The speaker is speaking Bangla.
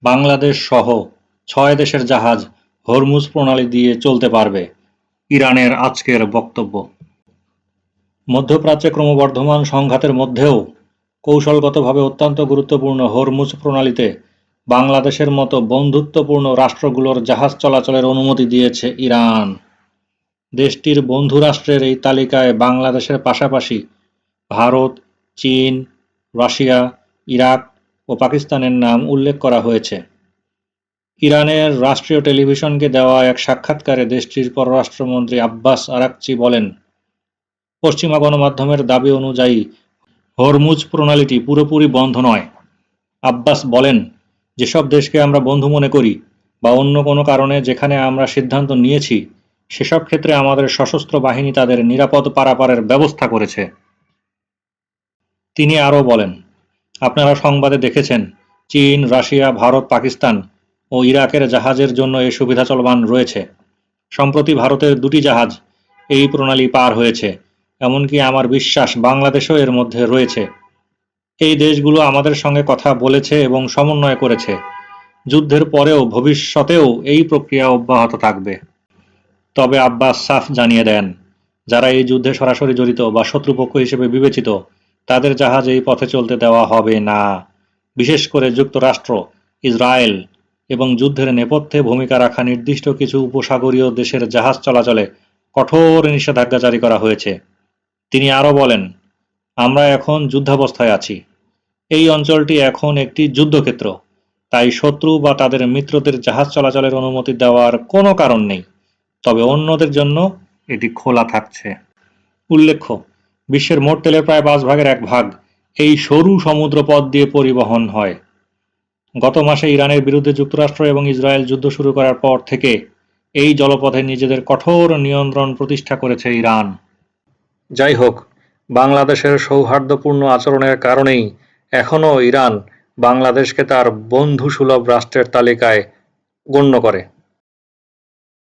বাংলাদেশ সহ ৬ দেশের জাহাজ হরমুজ প্রণালী দিয়ে চলতে পারবে, ইরানের আজকের বক্তব্য। মধ্যপ্রাচ্যে ক্রমবর্ধমান সংঘাতের মধ্যেও কৌশলগতভাবে অত্যন্ত গুরুত্বপূর্ণ হরমুজ প্রণালীতে বাংলাদেশের মতো বন্ধুত্বপূর্ণ রাষ্ট্রগুলোর জাহাজ চলাচলের অনুমতি দিয়েছে ইরান। দেশটির বন্ধু রাষ্ট্রের এই তালিকায় বাংলাদেশের পাশাপাশি ভারত, চীন, রাশিয়া, ইরাক ও পাকিস্তানের নাম উল্লেখ করা হয়েছে। ইরানের রাষ্ট্রীয় টেলিভিশনকে দেওয়া এক সাক্ষাৎকারে দেশটির পররাষ্ট্রমন্ত্রী আব্বাস আরাকচি বলেন, পশ্চিমা গণমাধ্যমের দাবি অনুযায়ী হরমুজ প্রণালীটি পুরোপুরি বন্ধ নয়। আব্বাস বলেন, যেসব দেশকে আমরা বন্ধু মনে করি বা অন্য কোনো কারণে যেখানে আমরা সিদ্ধান্ত নিয়েছি সেসব ক্ষেত্রে আমাদের সশস্ত্র বাহিনী তাদের নিরাপদ পারাপারের ব্যবস্থা করেছে। তিনি আরও বলেন, আপনারা সংবাদে দেখেছেন চীন, রাশিয়া, ভারত, পাকিস্তান ও ইরাকের জাহাজের জন্য এই সুবিধা চলমান রয়েছে। সম্প্রতি ভারতের 2টি জাহাজ এই প্রণালী পার হয়েছে, এমনকি আমার বিশ্বাস বাংলাদেশও এর মধ্যে রয়েছে। এই দেশগুলো আমাদের সঙ্গে কথা বলেছে এবং সমন্বয় করেছে। যুদ্ধের পরেও ভবিষ্যতেও এই প্রক্রিয়া অব্যাহত থাকবে। তবে আব্বাস সাফ জানিয়ে দেন, যারা এই যুদ্ধে সরাসরি জড়িত বা শত্রুপক্ষ হিসেবে বিবেচিত তাদের জাহাজ এই পথে চলতে দেওয়া হবে না। বিশেষ করে যুক্তরাষ্ট্র, ইসরায়েল এবং যুদ্ধের নেপথ্যে ভূমিকা রাখা নির্দিষ্ট কিছু উপসাগরীয় দেশের জাহাজ চলাচলে কঠোর নিষেধাজ্ঞা জারি করা হয়েছে। তিনি আরও বলেন, আমরা এখন যুদ্ধাবস্থায় আছি। এই অঞ্চলটি এখন একটি যুদ্ধক্ষেত্র, তাই শত্রু বা তাদের মিত্রদের জাহাজ চলাচলের অনুমতি দেওয়ার কোনো কারণ নেই, তবে অন্যদের জন্য এটি খোলা থাকছে। উল্লেখ্য, বিশ্বের মোট তেলের প্রায় 5/1 এই সরু সমুদ্রপথ দিয়ে পরিবহন হয়। গত মাসে ইরানের বিরুদ্ধে যুক্তরাষ্ট্র এবং ইসরায়েল যুদ্ধ শুরু করার পর থেকে এই জলপথে নিজেদের কঠোর নিয়ন্ত্রণ প্রতিষ্ঠা করেছে ইরান। যাই হোক, বাংলাদেশের সৌহার্দ্যপূর্ণ আচরণের কারণেই এখনও ইরান বাংলাদেশকে তার বন্ধুসুলভ রাষ্ট্রের তালিকায় গণ্য করে।